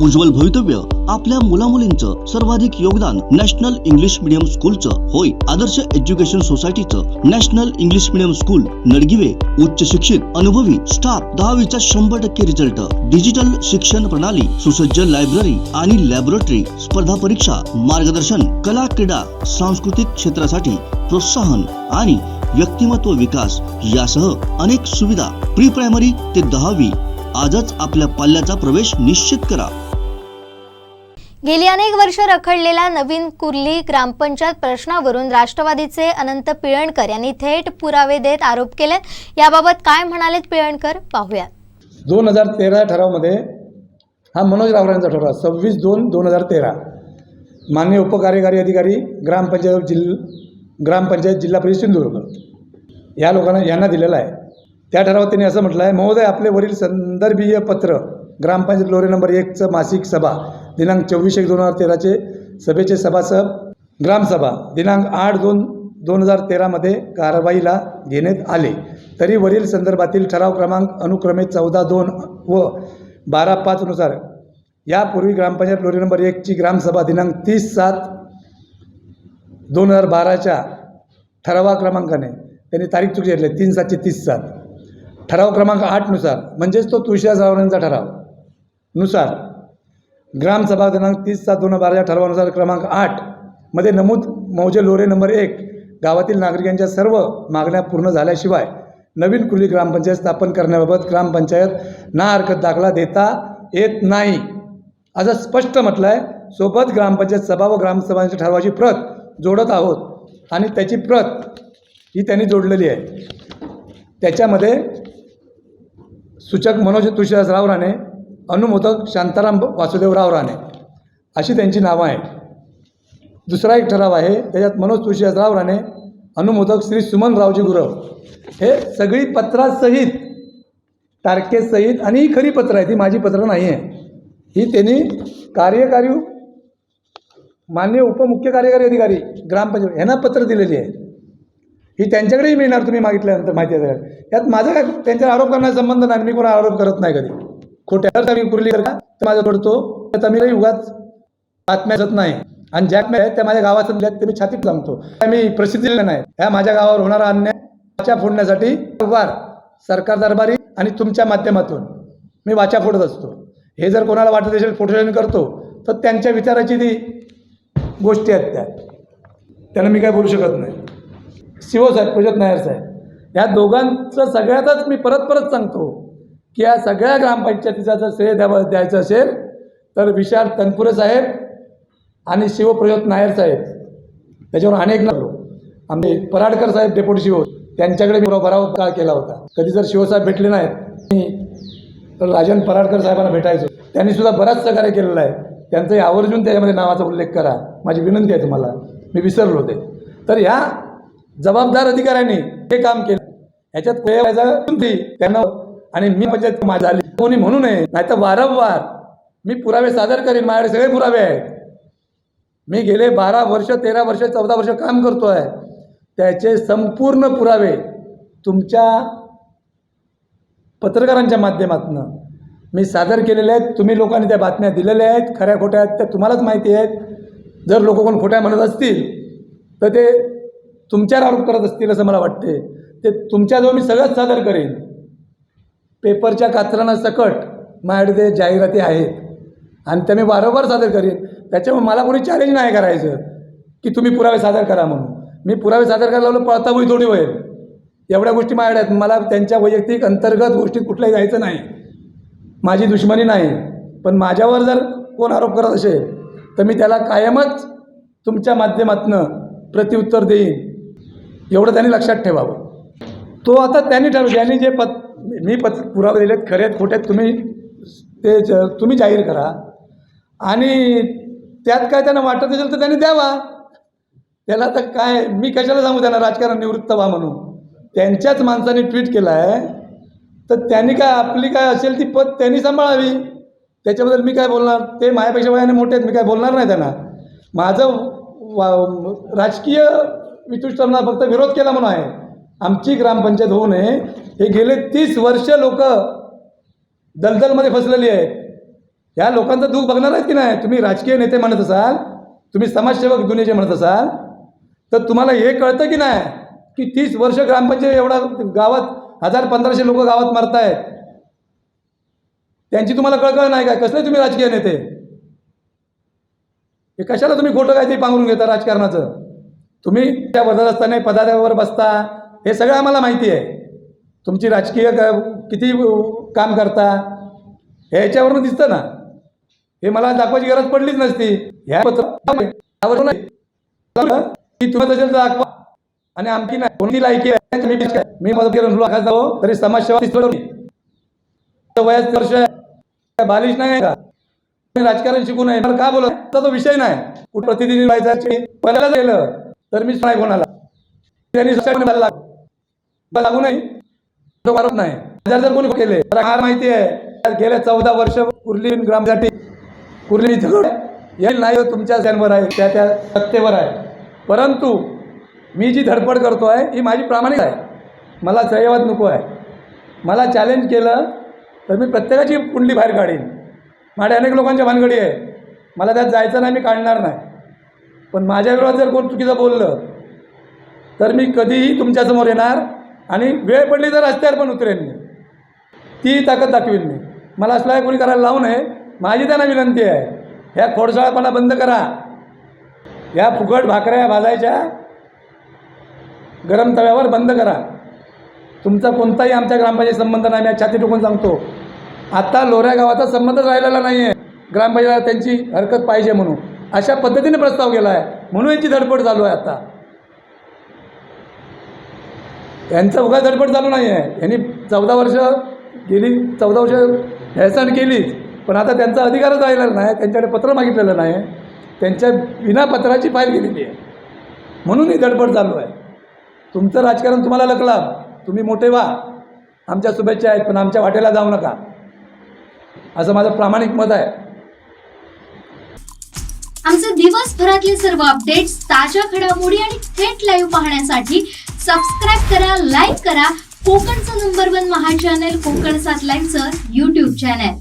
उज्ज्वल भवितव्य आपल्या मुलामुलींचं सर्वाधिक योगदान नॅशनल इंग्लिश मीडियम स्कूलचं होय। आदर्श एज्युकेशन सोसायटीचं national English medium school Nadgive उच्च शिक्षित अनुभवी स्टाफ 10वीचा 100% रिझल्ट, डिजिटल शिक्षण प्रणाली, सुसज्ज लायब्ररी आणि लॅबोरेटरी, स्पर्धा परीक्षा मार्गदर्शन, कला क्रीडा सांस्कृतिक क्षेत्रासाठी प्रोत्साहन आणि व्यक्तिमत्व विकास यासह अनेक सुविधा। प्री प्रायमरी ते 10वी आजच आपल्या पाल्याचा प्रवेश निश्चित करा। गेली अनेक वर्ष रखडलेल्या नवीन कुर्ली ग्रामपंचायत प्रश्नावरून राष्ट्रवादीचे अनंत पिळणकर यांनी थेट पुरावे देत आरोप केले। याबाबत काय म्हणालेत पिळणकर पाहूया। 2013 ठरावामध्ये हा मनोज रावरांचा ठराव 26/2/2013 माननीय उपकार्यकारी अधिकारी ग्रामपंचायत जिल्हा परिषद सिंधुदुर्ग या यांना दिलेला आहे। त्या ठरावात त्यांनी असं म्हटलं आहे, महोदय आपले वरील संदर्भीय पत्र ग्रामपंचायत लोरे नंबर 1चं मासिक सभा दिनांक 24/1/2013चे सभेचे सभासह ग्रामसभा दिनांक 8/2/2013 मध्ये कारवाईला घेण्यात आले, तरी वरील संदर्भातील ठराव क्रमांक अनुक्रमे 14/2 व 12/5 नुसार यापूर्वी ग्रामपंचायत लोरे नंबर 1ची ग्रामसभा दिनांक 30/7/2012च्या ठरावा क्रमांकाने त्यांनी तारीख चुकी घेतली 3/7/30 ठराव क्रमांक 8 नुसार म्हणजेच तो तुळशीदास रावरांचा ठराव नुसार ग्रामसभा दिनांक 30/7/2012 ठरावानुसार क्रमांक 8 मध्ये नमूद मौजे लोरे नंबर 1 गावातील नागरिकांच्या सर्व मागण्या पूर्ण झाल्याशिवाय नवीन कुर्ली ग्रामपंचायत स्थापन करण्याबाबत ग्रामपंचायत ना हरकत दाखला देता येत नाही असं स्पष्ट म्हटलं आहे। सोबत ग्रामपंचायत सभा व ग्रामसभांच्या ठरावाची प्रत जोडत आहोत आणि त्याची प्रत ही त्यांनी जोडलेली आहे। त्याच्यामध्ये सूचक मनोज तुळशीदास रावराणे, अनुमोदक शांताराम वासुदेव रावराणे अशी त्यांची नावं आहेत। दुसरा एक ठराव आहे त्याच्यात मनोज तुळशीदास रावराणे, अनुमोदक श्री सुमन रावजी गुरव, हे सगळी पत्रासहित तारखेसहित आणि ही खरी पत्र आहे, ती माझी पत्र नाही आहे, ही त्यांनी कार्यकारी माननीय उपमुख्य कार्यकारी अधिकारी ग्रामपंचायत यांना पत्र दिलेली आहे। ही त्यांच्याकडेही मिळणार तुम्ही मागितल्यानंतर माहिती आहे। यात माझा काय त्यांच्यावर आरोप करण्याचा संबंध नाही, मी कोणा आरोप करत नाही कधी खोट्या मी कुर्ली कर का माझा पडतो त्याचा मी उगाच बातम्या जात नाही आणि ज्या त्या माझ्या गावात ते मी छातीत सांगतो, मी प्रसिद्धी दिलेलं नाही। ह्या माझ्या गावावर होणारा अन्याय फोडण्यासाठी वार सरकार दरबारी आणि तुमच्या माध्यमातून मी वाचा फोडत असतो। हे जर कोणाला वाटत असेल फोटोशॉपिंग करतो तर त्यांच्या विचाराची ती गोष्टी आहेत, त्यांना मी काय बोलू शकत नाही। शिव साहेब, प्रजोत नायर साहेब, या दोघांचं सगळ्यातच मी परत सांगतो की या सगळ्या ग्रामपंचायतीचा जर श्रेय द्यायचं असेल तर विशाल तनपुरे साहेब आणि शिव प्रजोत नायर साहेब, त्याच्यावर अनेक लागलो आम्ही पराडकर साहेब डेप्युटी शिव, त्यांच्याकडे मी भराव काळ केला होता। कधी जर शिवसाहेब भेटले नाहीत तर राजन पराडकर साहेबांना भेटायचो, त्यांनी सुद्धा बराच सहकार्य केलेलं आहे। त्यांचंही आवर्जून त्याच्यामध्ये नावाचा उल्लेख करा, माझी विनंती आहे तुम्हाला, मी विसरलो ते। तर ह्या जबाबदार अधिकाऱ्यांनी हे काम केलं, ह्याच्यात त्यांना आणि मी पंचायत माझी आली कोणी म्हणू नये, नाही तर वारंवार मी पुरावे सादर करेन, माझ्याकडे सगळे पुरावे आहेत। मी गेले 12 वर्ष 13 वर्ष 14 वर्ष काम करतो आहे, त्याचे संपूर्ण पुरावे तुमच्या पत्रकारांच्या माध्यमातून मी सादर केलेले आहेत। तुम्ही लोकांनी त्या बातम्या दिलेल्या आहेत, खऱ्या खोट्या आहेत त्या तुम्हालाच माहिती आहेत। जर लोक कोण खोट्या म्हणत असतील तर ते तुमच्यावर आरोप करत असतील असं मला वाटते। ते तुमच्याजवळ मी सगळंच सादर करेन, पेपरच्या कात्रणां सकट माझ्याकडे ते जाहिराती आहेत आणि त्या मी वारंवार सादर करेन। त्याच्यामुळे मला कोणी चॅलेंज नाही करायचं की तुम्ही पुरावे सादर करा म्हणून। मी पुरावे सादर करायला लावलं पळताबोळी थोडी होईल, एवढ्या गोष्टी माझ्याकडे आहेत। मला त्यांच्या वैयक्तिक अंतर्गत गोष्टीत कुठल्याही जायचं नाही, माझी दुश्मनी नाही। पण माझ्यावर जर कोण आरोप करत असेल तर मी त्याला कायमच तुमच्या माध्यमातून प्रत्युत्तर देईन, एवढं त्यांनी लक्षात ठेवावं। तो आता त्यांनी ठरवलं, ज्यांनी जे मी पुरावे दिलेत खरे आहेत खोटे आहेत तुम्ही जाहीर करा आणि त्यात काय त्यांना वाटत असेल तर त्यांनी द्यावा। त्याला तर काय मी कशाला सांगू त्यांना राजकारण निवृत्त व्हा म्हणून। त्यांच्याच माणसाने ट्विट केलं आहे तर त्यांनी काय आपली काय असेल ती पद त्यांनी सांभाळावी, त्याच्याबद्दल मी काय बोलणार। ते माझ्यापेक्षा वयाने मोठे आहेत, मी काय बोलणार नाही त्यांना। माझं राजकीय वितुष्टांना फक्त विरोध केला म्हणून आहे। आमची ग्रामपंचायत होऊ नये हे गेले 30 वर्ष लोक दलदलमध्ये फसलेली आहेत। या लोकांचं दुःख बघणार आहेत की नाही? तुम्ही राजकीय नेते म्हणत असाल, तुम्ही समाजसेवक दुनियेचे म्हणत असाल, तर तुम्हाला हे कळतं की नाही की 30 वर्ष ग्रामपंचायत एवढा गावात 1000-1500 लोक गावात मरतायत, त्यांची तुम्हाला कळकळ नाही काय? कसले तुम्ही राजकीय नेते? हे कशाला तुम्ही खोटं काय ते पांघरून घेता राजकारणाचं? तुम्ही त्या पदावर असताना पदावर बसता, हे सगळं आम्हाला माहिती आहे. तुमची राजकीय किती काम करता ह्याच्यावरून दिसतं ना. हे मला दाखवायची गरज पडलीच नसती. ह्या पत्रावर नाही की तुम्ही तसेच दाखवा आणि आमची नाही कोणती लायकी आहे. मी मदत जाऊ तरी समाजसेवा वयात वर्ष बालिश नाही का? राजकारण शिकू नये का बोलत? तो विषय नाही. कुठं प्रतिनिधी व्हायचा पहिल्याला गेलं तर मीच नाही कोणाला त्यांनी लागू नाही तो मारत नाही. जर कोणी केले तर हा माहिती आहे गेल्या 14 वर्ष कुर्ली ग्रामसाठी कुर्ली झगड येईल नाही तुमच्या सॅनवर आहे, त्या सत्तेवर आहे. परंतु मी जी धडपड करतो आहे ही माझी प्रामाणिक आहे. मला श्रेयवाद नको आहे. मला चॅलेंज केलं तर मी प्रत्येकाची कुंडली बाहेर काढीन. माझ्या अनेक लोकांच्या भानगडी आहे, मला त्यात जायचं नाही, मी काढणार नाही. पण माझ्या विरोधात जर कोण चुकीचं बोललं तर मी कधीही तुमच्यासमोर येणार आणि वेळ पडली तर रस्त्यावर पण उतरेन. मी ती ताकद दाखवीन. मी मला असलं कोणी करायला लावू नये, माझी त्यांना विनंती आहे. ह्या खोडसाळपणा बंद करा. ह्या फुकट भाकऱ्या भाजायच्या गरम तव्यावर बंद करा. तुमचा कोणताही आमच्या ग्रामपंचायत संबंध नाही. मी छाती टोकून सांगतो, आता लोऱ्या गावाचा संबंधच राहिलेला नाही आहे. ग्रामपंचायत त्यांची हरकत पाहिजे म्हणून अशा पद्धतीने प्रस्ताव केला आहे, म्हणून यांची धडपड चालू आहे. आता यांचं उगा धडपड चालू नाही आहे. यांनी 14 वर्ष गेली, 14 वर्ष हेळसांड केलीच, पण आता त्यांचा अधिकारच राहिलेला नाही. त्यांच्याकडे पत्र मागितलेलं नाही, त्यांच्या विना पत्राची फाईल गेलेली आहे, म्हणून ही धडपड चालू आहे. तुमचं राजकारण तुम्हाला लकला, तुम्ही मोठे व्हा, आमच्या शुभेच्छा आहेत, पण आमच्या वाटेला जाऊ नका, असं माझं प्रामाणिक मत आहे. आमचे दिवसभरातले सर्व अपडेट्स, ताज्या घडामोडी आणि थेट लाईव्ह पाहण्यासाठी सबस्क्राईब करा, लाईक करा कोकणचं नंबर 1 महा चॅनल कोकण 7 लाईव्हचं YouTube चॅनल.